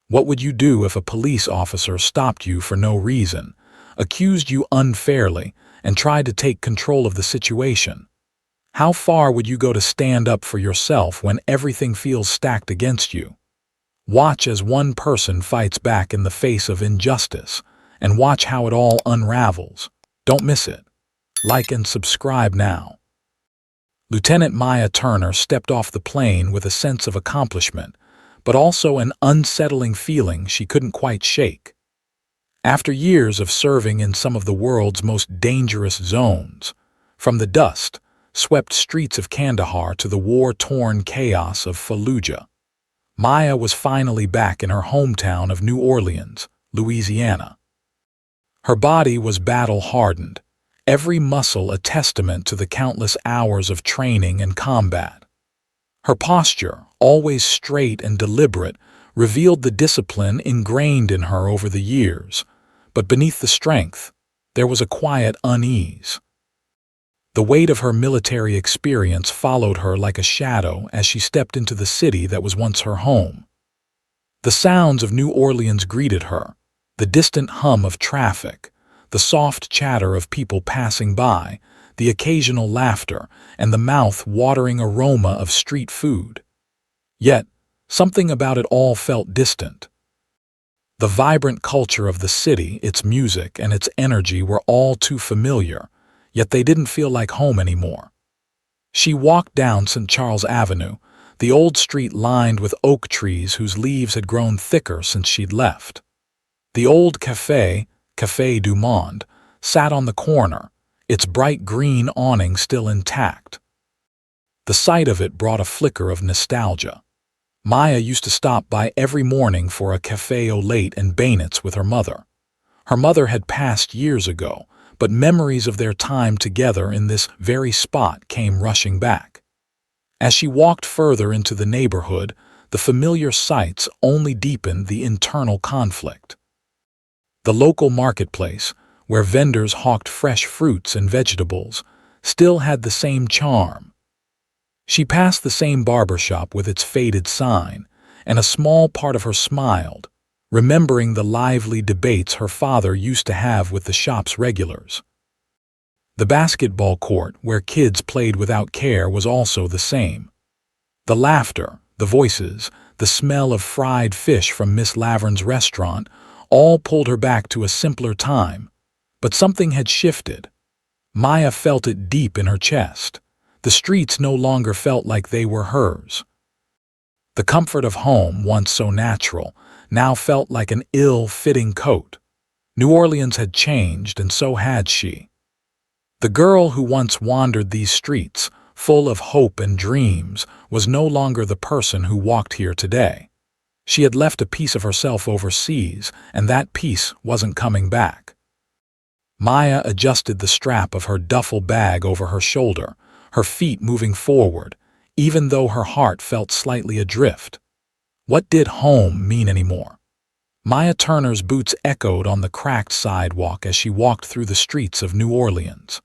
What would you do if a police officer stopped you for no reason, accused you unfairly, and tried to take control of the situation? How far would you go to stand up for yourself when everything feels stacked against you? Watch as one person fights back in the face of injustice, and watch how it all unravels. Don't miss it. Like and subscribe now. Lieutenant Maya Turner stepped off the plane with a sense of accomplishment, but also an unsettling feeling she couldn't quite shake. After years of serving in some of the world's most dangerous zones, from the dust-swept streets of Kandahar to the war-torn chaos of Fallujah, Maya was finally back in her hometown of New Orleans, Louisiana. Her body was battle-hardened, every muscle a testament to the countless hours of training and combat. Her posture, always straight and deliberate, revealed the discipline ingrained in her over the years, but beneath the strength, there was a quiet unease. The weight of her military experience followed her like a shadow as she stepped into the city that was once her home. The sounds of New Orleans greeted her, the distant hum of traffic, the soft chatter of people passing by, the occasional laughter, and the mouth-watering aroma of street food. Yet, something about it all felt distant. The vibrant culture of the city, its music, and its energy were all too familiar, yet they didn't feel like home anymore. She walked down St. Charles Avenue, the old street lined with oak trees whose leaves had grown thicker since she'd left. The old Café du Monde, sat on the corner, its bright green awning still intact. The sight of it brought a flicker of nostalgia. Maya used to stop by every morning for a café au lait and beignets with her mother. Her mother had passed years ago, but memories of their time together in this very spot came rushing back. As she walked further into the neighborhood, the familiar sights only deepened the internal conflict. The local marketplace, where vendors hawked fresh fruits and vegetables, still had the same charm. She passed the same barber shop with its faded sign, and a small part of her smiled, remembering the lively debates her father used to have with the shop's regulars. The basketball court, where kids played without care, was also the same. The laughter, the voices, the smell of fried fish from Miss Lavern's restaurant all pulled her back to a simpler time, but something had shifted. Maya felt it deep in her chest. The streets no longer felt like they were hers. The comfort of home, once so natural, now felt like an ill-fitting coat. New Orleans had changed, and so had she. The girl who once wandered these streets, full of hope and dreams, was no longer the person who walked here today. She had left a piece of herself overseas, and that piece wasn't coming back. Maya adjusted the strap of her duffel bag over her shoulder, her feet moving forward, even though her heart felt slightly adrift. What did home mean anymore? Maya Turner's boots echoed on the cracked sidewalk as she walked through the streets of New Orleans.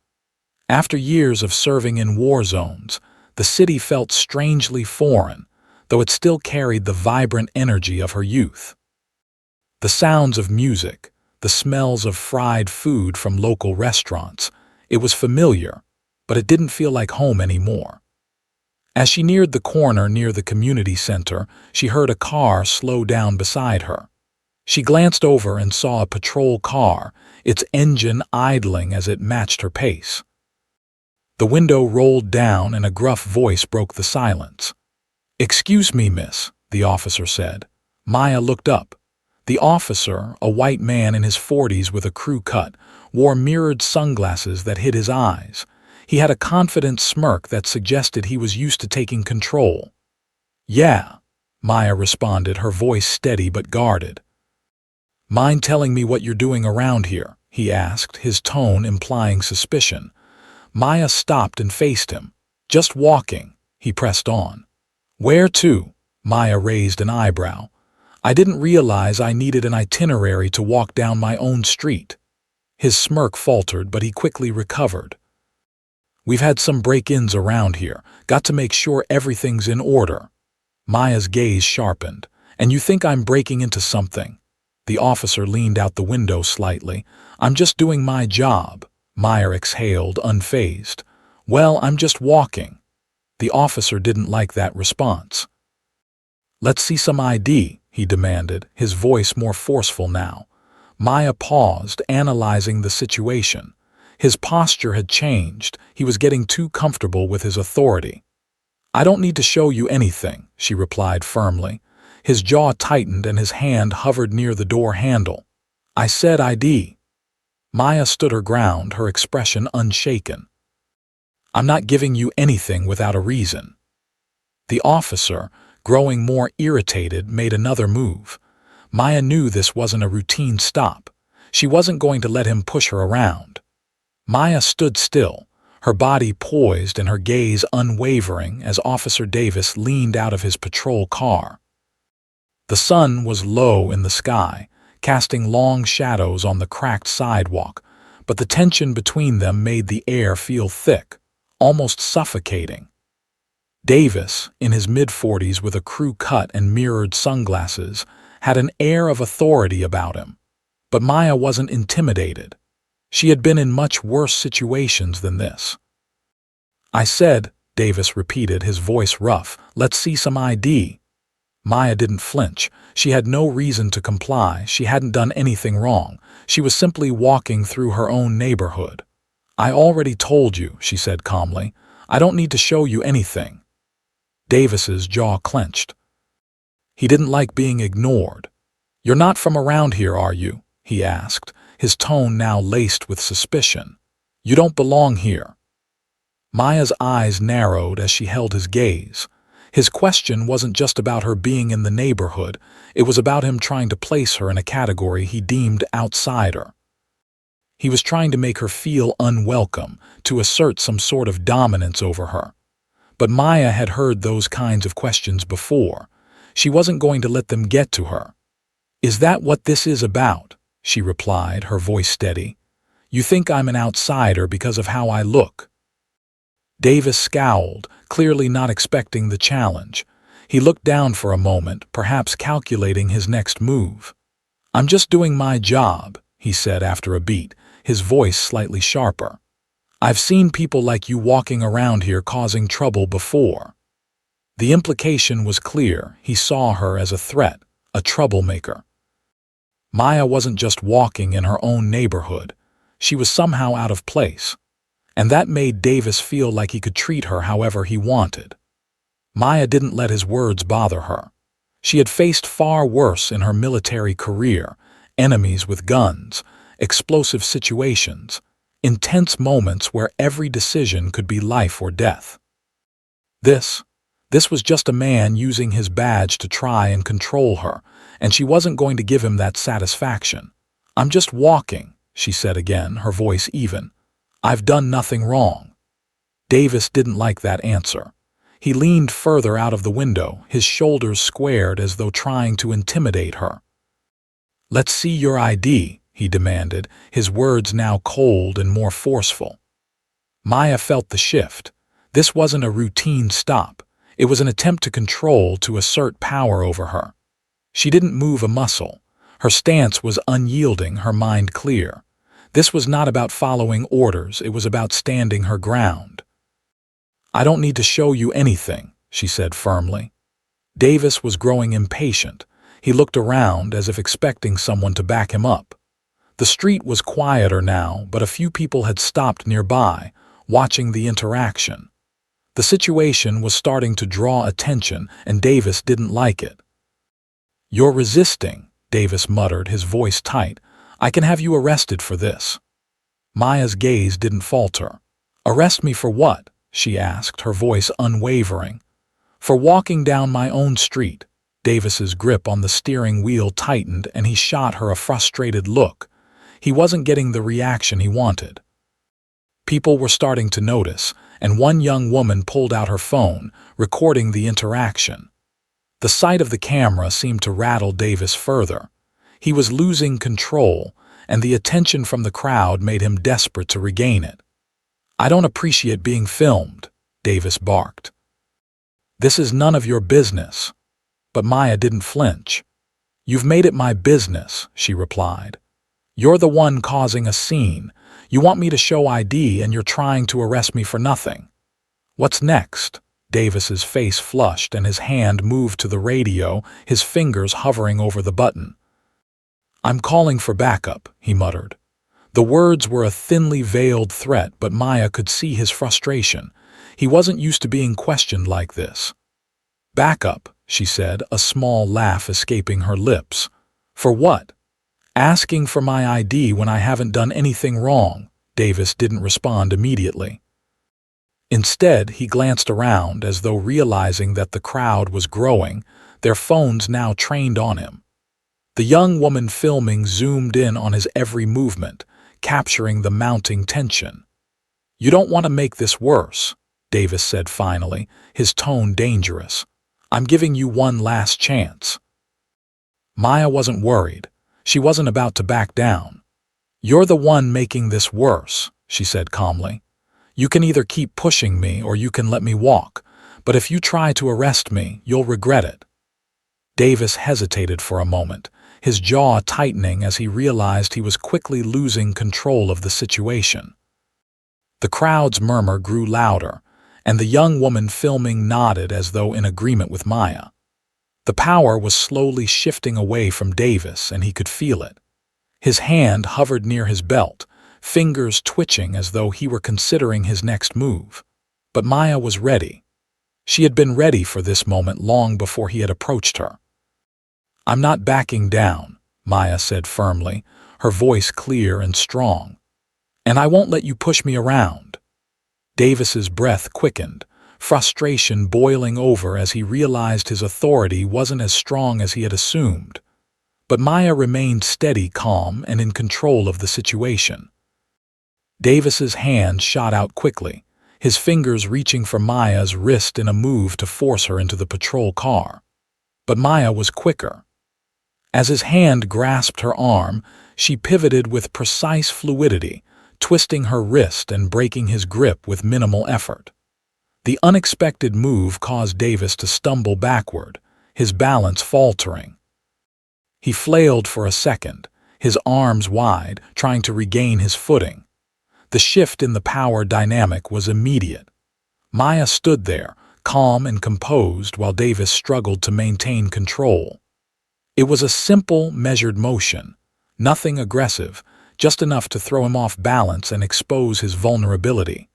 After years of serving in war zones, the city felt strangely foreign, though it still carried the vibrant energy of her youth. The sounds of music, the smells of fried food from local restaurants, it was familiar, but it didn't feel like home anymore. As she neared the corner near the community center, she heard a car slow down beside her. She glanced over and saw a patrol car, its engine idling as it matched her pace. The window rolled down and a gruff voice broke the silence. "Excuse me, miss," the officer said. Maya looked up. The officer, a white man in his 40s with a crew cut, wore mirrored sunglasses that hid his eyes. He had a confident smirk that suggested he was used to taking control. "Yeah," Maya responded, her voice steady but guarded. "Mind telling me what you're doing around here?" he asked, his tone implying suspicion. Maya stopped and faced him. "Just walking," he pressed on. "Where to?" Maya raised an eyebrow. "I didn't realize I needed an itinerary to walk down my own street." His smirk faltered, but he quickly recovered. "We've had some break-ins around here. Got to make sure everything's in order." Maya's gaze sharpened, And you think I'm breaking into something? The officer leaned out the window slightly. I'm just doing my job. Maya exhaled, unfazed. Well, I'm just walking. The officer didn't like that response. Let's see some ID, he demanded, his voice more forceful now. Maya paused, analyzing the situation. His posture had changed. He was getting too comfortable with his authority. I don't need to show you anything, she replied firmly. His jaw tightened and his hand hovered near the door handle. I said ID. Maya stood her ground, her expression unshaken. I'm not giving you anything without a reason. The officer, growing more irritated, made another move. Maya knew this wasn't a routine stop. She wasn't going to let him push her around. Maya stood still, her body poised and her gaze unwavering as Officer Davis leaned out of his patrol car. The sun was low in the sky, casting long shadows on the cracked sidewalk, but the tension between them made the air feel thick, almost suffocating. Davis, in his mid-40s with a crew cut and mirrored sunglasses, had an air of authority about him. But Maya wasn't intimidated. She had been in much worse situations than this. I said, Davis repeated, his voice rough, let's see some ID. Maya didn't flinch. She had no reason to comply. She hadn't done anything wrong. She was simply walking through her own neighborhood. I already told you, she said calmly. I don't need to show you anything. Davis's jaw clenched. He didn't like being ignored. You're not from around here, are you? He asked, his tone now laced with suspicion. You don't belong here. Maya's eyes narrowed as she held his gaze. His question wasn't just about her being in the neighborhood, it was about him trying to place her in a category he deemed outsider. He was trying to make her feel unwelcome, to assert some sort of dominance over her. But Maya had heard those kinds of questions before. She wasn't going to let them get to her. Is that what this is about? She replied, her voice steady. You think I'm an outsider because of how I look? Davis scowled, clearly not expecting the challenge. He looked down for a moment, perhaps calculating his next move. I'm just doing my job, he said after a beat, his voice slightly sharper. I've seen people like you walking around here causing trouble before. The implication was clear. He saw her as a threat, a troublemaker. Maya wasn't just walking in her own neighborhood. She was somehow out of place. And that made Davis feel like he could treat her however he wanted. Maya didn't let his words bother her. She had faced far worse in her military career, enemies with guns, explosive situations, intense moments where every decision could be life or death. This was just a man using his badge to try and control her, and she wasn't going to give him that satisfaction. I'm just walking, she said again, her voice even. I've done nothing wrong. Davis didn't like that answer. He leaned further out of the window, his shoulders squared as though trying to intimidate her. Let's see your ID, he demanded, his words now cold and more forceful. Maya felt the shift. This wasn't a routine stop. It was an attempt to control, to assert power over her. She didn't move a muscle. Her stance was unyielding, her mind clear. This was not about following orders, it was about standing her ground. I don't need to show you anything, she said firmly. Davis was growing impatient. He looked around as if expecting someone to back him up. The street was quieter now, but a few people had stopped nearby, watching the interaction. The situation was starting to draw attention, and Davis didn't like it. You're resisting, Davis muttered, his voice tight. I can have you arrested for this. Maya's gaze didn't falter. Arrest me for what? She asked, her voice unwavering. For walking down my own street. Davis's grip on the steering wheel tightened and he shot her a frustrated look. He wasn't getting the reaction he wanted. People were starting to notice, and one young woman pulled out her phone, recording the interaction. The sight of the camera seemed to rattle Davis further. He was losing control, and the attention from the crowd made him desperate to regain it. I don't appreciate being filmed, Davis barked. This is none of your business. But Maya didn't flinch. "You've made it my business," she replied. "You're the one causing a scene. You want me to show ID and you're trying to arrest me for nothing." "What's next?" Davis's face flushed and his hand moved to the radio, his fingers hovering over the button. "I'm calling for backup," he muttered. The words were a thinly veiled threat, but Maya could see his frustration. He wasn't used to being questioned like this. "Backup," she said, a small laugh escaping her lips. "For what?" "Asking for my ID when I haven't done anything wrong." Davis didn't respond immediately. Instead, he glanced around as though realizing that the crowd was growing, their phones now trained on him. The young woman filming zoomed in on his every movement, capturing the mounting tension. "You don't want to make this worse," Davis said finally, his tone dangerous. "I'm giving you one last chance." Maya wasn't worried. She wasn't about to back down. "You're the one making this worse," she said calmly. "You can either keep pushing me or you can let me walk, but if you try to arrest me, you'll regret it." Davis hesitated for a moment, his jaw tightening as he realized he was quickly losing control of the situation. The crowd's murmur grew louder, and the young woman filming nodded as though in agreement with Maya. The power was slowly shifting away from Davis, and he could feel it. His hand hovered near his belt, fingers twitching as though he were considering his next move. But Maya was ready. She had been ready for this moment long before he had approached her. "I'm not backing down," Maya said firmly, her voice clear and strong. "And I won't let you push me around." Davis's breath quickened, frustration boiling over as he realized his authority wasn't as strong as he had assumed. But Maya remained steady, calm, and in control of the situation. Davis's hand shot out quickly, his fingers reaching for Maya's wrist in a move to force her into the patrol car. But Maya was quicker. As his hand grasped her arm, she pivoted with precise fluidity, twisting her wrist and breaking his grip with minimal effort. The unexpected move caused Davis to stumble backward, his balance faltering. He flailed for a second, his arms wide, trying to regain his footing. The shift in the power dynamic was immediate. Maya stood there, calm and composed, while Davis struggled to maintain control. It was a simple, measured motion, nothing aggressive, just enough to throw him off balance and expose his vulnerability.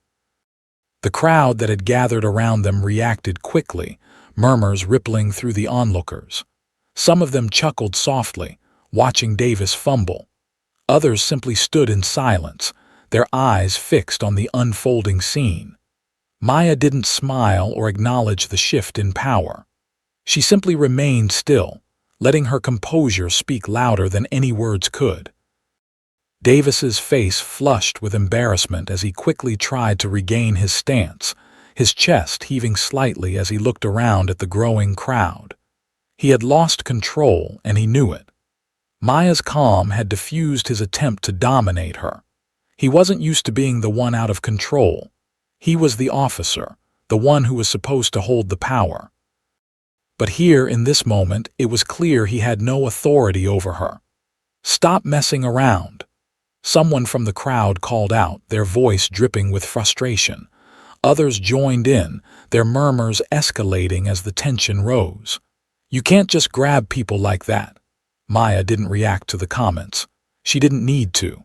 The crowd that had gathered around them reacted quickly, murmurs rippling through the onlookers. Some of them chuckled softly, watching Davis fumble. Others simply stood in silence, their eyes fixed on the unfolding scene. Maya didn't smile or acknowledge the shift in power. She simply remained still, letting her composure speak louder than any words could. Davis's face flushed with embarrassment as he quickly tried to regain his stance, his chest heaving slightly as he looked around at the growing crowd. He had lost control, and he knew it. Maya's calm had diffused his attempt to dominate her. He wasn't used to being the one out of control. He was the officer, the one who was supposed to hold the power. But here, in this moment, it was clear he had no authority over her. "Stop messing around," someone from the crowd called out, their voice dripping with frustration. Others joined in, their murmurs escalating as the tension rose. "You can't just grab people like that." Maya didn't react to the comments. She didn't need to.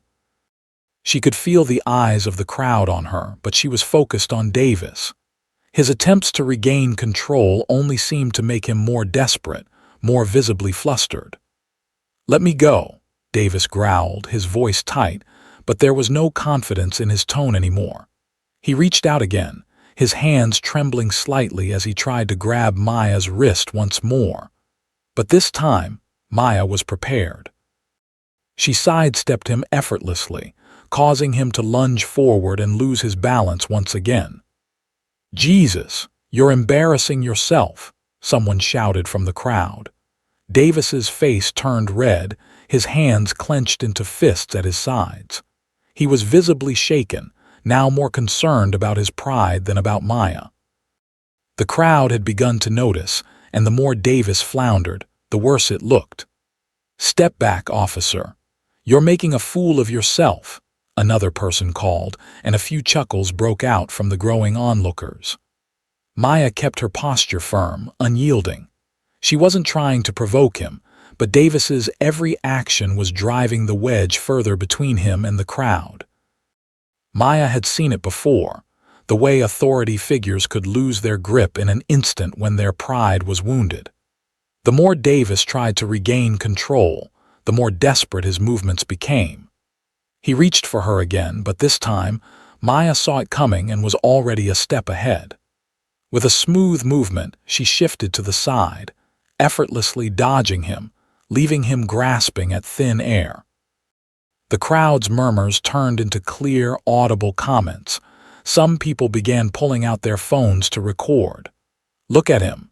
She could feel the eyes of the crowd on her, but she was focused on Davis. His attempts to regain control only seemed to make him more desperate, more visibly flustered. "Let me go," Davis growled, his voice tight, but there was no confidence in his tone anymore. He reached out again, his hands trembling slightly as he tried to grab Maya's wrist once more. But this time, Maya was prepared. She sidestepped him effortlessly, causing him to lunge forward and lose his balance once again. "Jesus, you're embarrassing yourself," someone shouted from the crowd. Davis's face turned red, his hands clenched into fists at his sides. He was visibly shaken, now more concerned about his pride than about Maya. The crowd had begun to notice, and the more Davis floundered, the worse it looked. "Step back, officer. You're making a fool of yourself," another person called, and a few chuckles broke out from the growing onlookers. Maya kept her posture firm, unyielding. She wasn't trying to provoke him, but Davis's every action was driving the wedge further between him and the crowd. Maya had seen it before, the way authority figures could lose their grip in an instant when their pride was wounded. The more Davis tried to regain control, the more desperate his movements became. He reached for her again, but this time, Maya saw it coming and was already a step ahead. With a smooth movement, she shifted to the side, effortlessly dodging him, leaving him grasping at thin air. The crowd's murmurs turned into clear, audible comments. Some people began pulling out their phones to record. "Look at him,"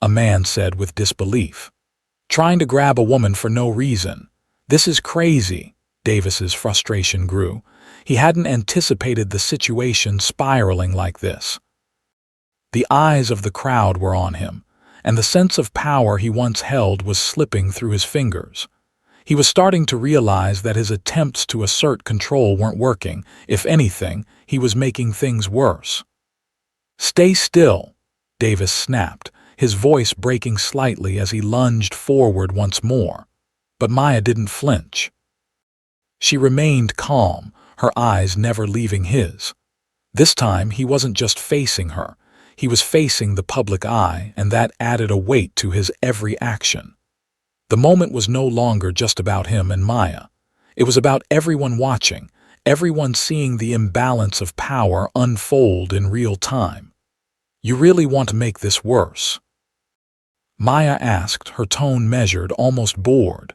a man said with disbelief. "Trying to grab a woman for no reason. This is crazy." Davis's frustration grew. He hadn't anticipated the situation spiraling like this. The eyes of the crowd were on him, and the sense of power he once held was slipping through his fingers. He was starting to realize that his attempts to assert control weren't working. If anything, he was making things worse. "Stay still," Davis snapped, his voice breaking slightly as he lunged forward once more. But Maya didn't flinch. She remained calm, her eyes never leaving his. This time he wasn't just facing her, he was facing the public eye, and that added a weight to his every action. The moment was no longer just about him and Maya. It was about everyone watching, everyone seeing the imbalance of power unfold in real time. "You really want to make this worse?" Maya asked, her tone measured, almost bored.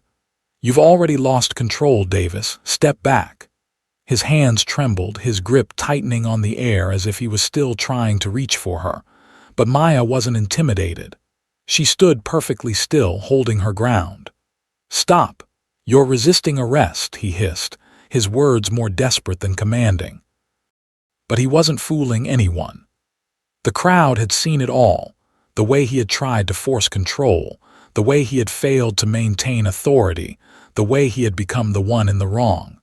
"You've already lost control, Davis. Step back." His hands trembled, his grip tightening on the air as if he was still trying to reach for her. But Maya wasn't intimidated. She stood perfectly still, holding her ground. "Stop! You're resisting arrest," he hissed, his words more desperate than commanding. But he wasn't fooling anyone. The crowd had seen it all, the way he had tried to force control, the way he had failed to maintain authority, the way he had become the one in the wrong.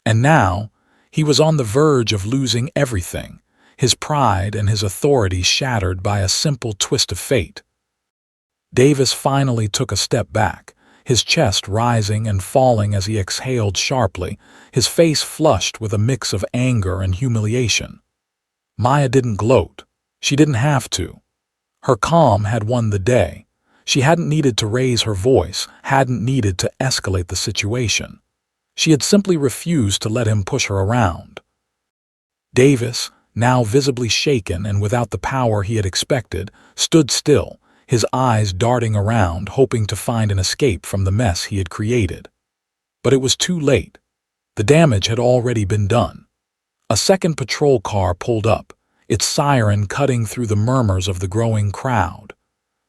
And now, he was on the verge of losing everything, his pride and his authority shattered by a simple twist of fate. Davis finally took a step back, his chest rising and falling as he exhaled sharply, his face flushed with a mix of anger and humiliation. Maya didn't gloat. She didn't have to. Her calm had won the day. She hadn't needed to raise her voice, hadn't needed to escalate the situation. She had simply refused to let him push her around. Davis, now visibly shaken and without the power he had expected, stood still, his eyes darting around, hoping to find an escape from the mess he had created. But it was too late. The damage had already been done. A second patrol car pulled up, its siren cutting through the murmurs of the growing crowd.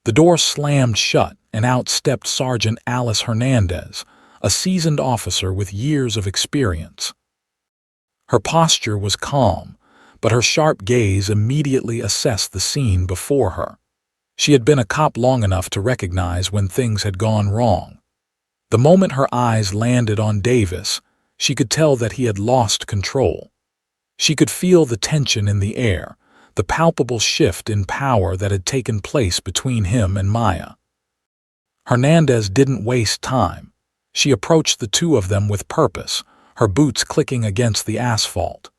The door slammed shut, and out stepped Sergeant Alice Hernandez, a seasoned officer with years of experience. Her posture was calm, but her sharp gaze immediately assessed the scene before her. She had been a cop long enough to recognize when things had gone wrong. The moment her eyes landed on Davis, she could tell that he had lost control. She could feel the tension in the air, the palpable shift in power that had taken place between him and Maya. Hernandez didn't waste time. She approached the two of them with purpose, her boots clicking against the asphalt.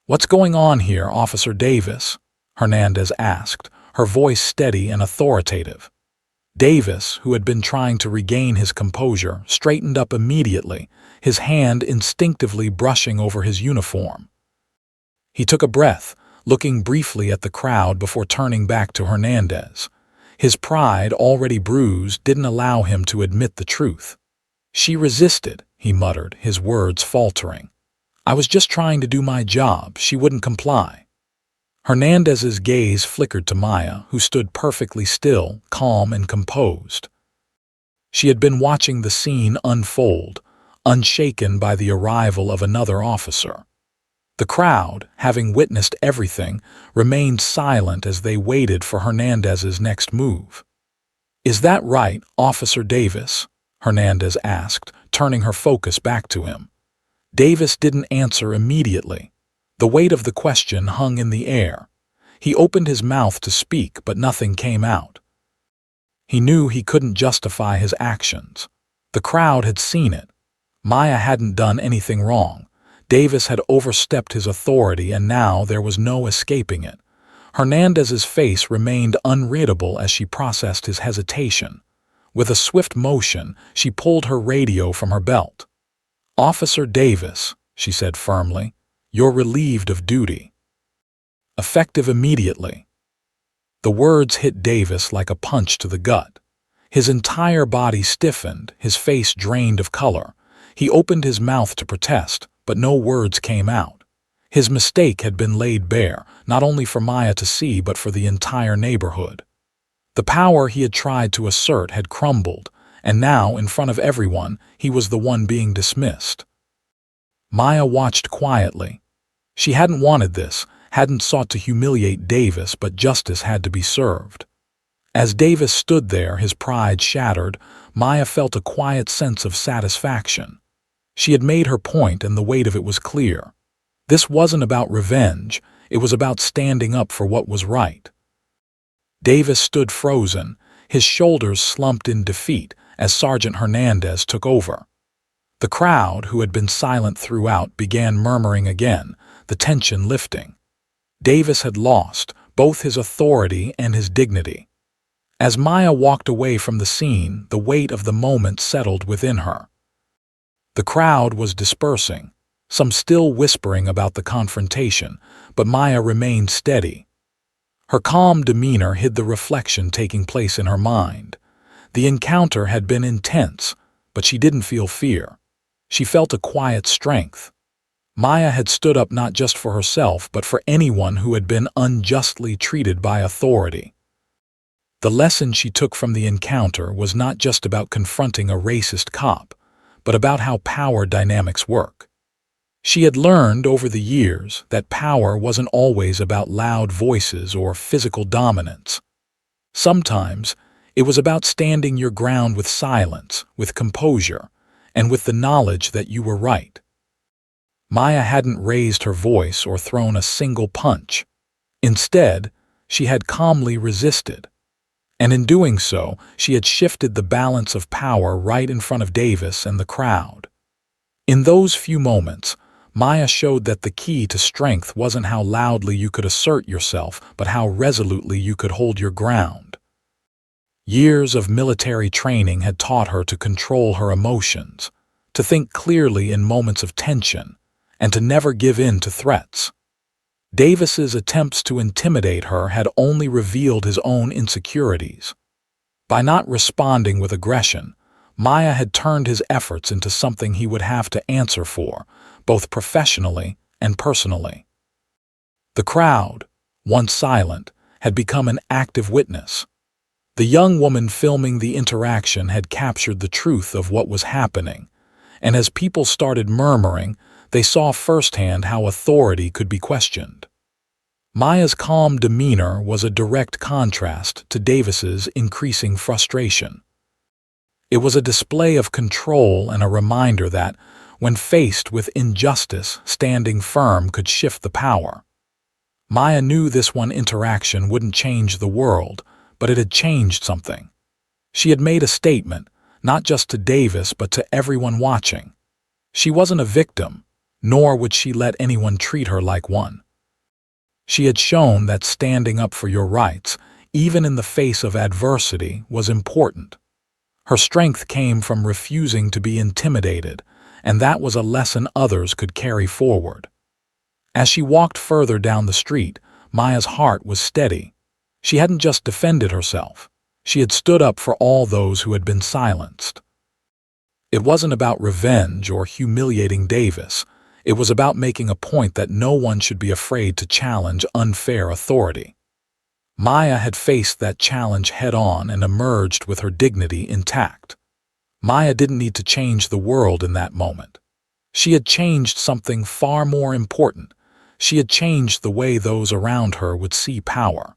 "What's going on here, Officer Davis?" Hernandez asked, her voice steady and authoritative. Davis, who had been trying to regain his composure, straightened up immediately, his hand instinctively brushing over his uniform. He took a breath, looking briefly at the crowd before turning back to Hernandez. His pride, already bruised, didn't allow him to admit the truth. "She resisted," he muttered, his words faltering. "I was just trying to do my job. She wouldn't comply." Hernandez's gaze flickered to Maya, who stood perfectly still, calm and composed. She had been watching the scene unfold, unshaken by the arrival of another officer. The crowd, having witnessed everything, remained silent as they waited for Hernandez's next move. "Is that right, Officer Davis?" Hernandez asked, turning her focus back to him. Davis didn't answer immediately. The weight of the question hung in the air. He opened his mouth to speak, but nothing came out. He knew he couldn't justify his actions. The crowd had seen it. Maya hadn't done anything wrong. Davis had overstepped his authority, and now there was no escaping it. Hernandez's face remained unreadable as she processed his hesitation. With a swift motion, she pulled her radio from her belt. "Officer Davis," she said firmly, "you're relieved of duty. Effective immediately." The words hit Davis like a punch to the gut. His entire body stiffened, his face drained of color. He opened his mouth to protest, but no words came out. His mistake had been laid bare, not only for Maya to see, but for the entire neighborhood. The power he had tried to assert had crumbled, and now, in front of everyone, he was the one being dismissed. Maya watched quietly. She hadn't wanted this, hadn't sought to humiliate Davis, but justice had to be served. As Davis stood there, his pride shattered, Maya felt a quiet sense of satisfaction. She had made her point, and the weight of it was clear. This wasn't about revenge, it was about standing up for what was right. Davis stood frozen, his shoulders slumped in defeat as Sergeant Hernandez took over. The crowd, who had been silent throughout, began murmuring again, the tension lifting. Davis had lost both his authority and his dignity. As Maya walked away from the scene, the weight of the moment settled within her. The crowd was dispersing, some still whispering about the confrontation, but Maya remained steady. Her calm demeanor hid the reflection taking place in her mind. The encounter had been intense, but she didn't feel fear. She felt a quiet strength. Maya had stood up not just for herself, but for anyone who had been unjustly treated by authority. The lesson she took from the encounter was not just about confronting a racist cop, but about how power dynamics work. She had learned over the years that power wasn't always about loud voices or physical dominance. Sometimes, it was about standing your ground with silence, with composure, and with the knowledge that you were right. Maya hadn't raised her voice or thrown a single punch. Instead, she had calmly resisted. And in doing so, she had shifted the balance of power right in front of Davis and the crowd. In those few moments, Maya showed that the key to strength wasn't how loudly you could assert yourself, but how resolutely you could hold your ground. Years of military training had taught her to control her emotions, to think clearly in moments of tension, and to never give in to threats. Davis's attempts to intimidate her had only revealed his own insecurities. By not responding with aggression, Maya had turned his efforts into something he would have to answer for, both professionally and personally. The crowd, once silent, had become an active witness. The young woman filming the interaction had captured the truth of what was happening, and as people started murmuring, they saw firsthand how authority could be questioned. Maya's calm demeanor was a direct contrast to Davis's increasing frustration. It was a display of control and a reminder that, when faced with injustice, standing firm could shift the power. Maya knew this one interaction wouldn't change the world, but it had changed something. She had made a statement, not just to Davis but to everyone watching. She wasn't a victim, nor would she let anyone treat her like one. She had shown that standing up for your rights, even in the face of adversity, was important. Her strength came from refusing to be intimidated, and that was a lesson others could carry forward. As she walked further down the street, Maya's heart was steady. She hadn't just defended herself. She had stood up for all those who had been silenced. It wasn't about revenge or humiliating Davis. It was about making a point that no one should be afraid to challenge unfair authority. Maya had faced that challenge head-on and emerged with her dignity intact. Maya didn't need to change the world in that moment. She had changed something far more important. She had changed the way those around her would see power.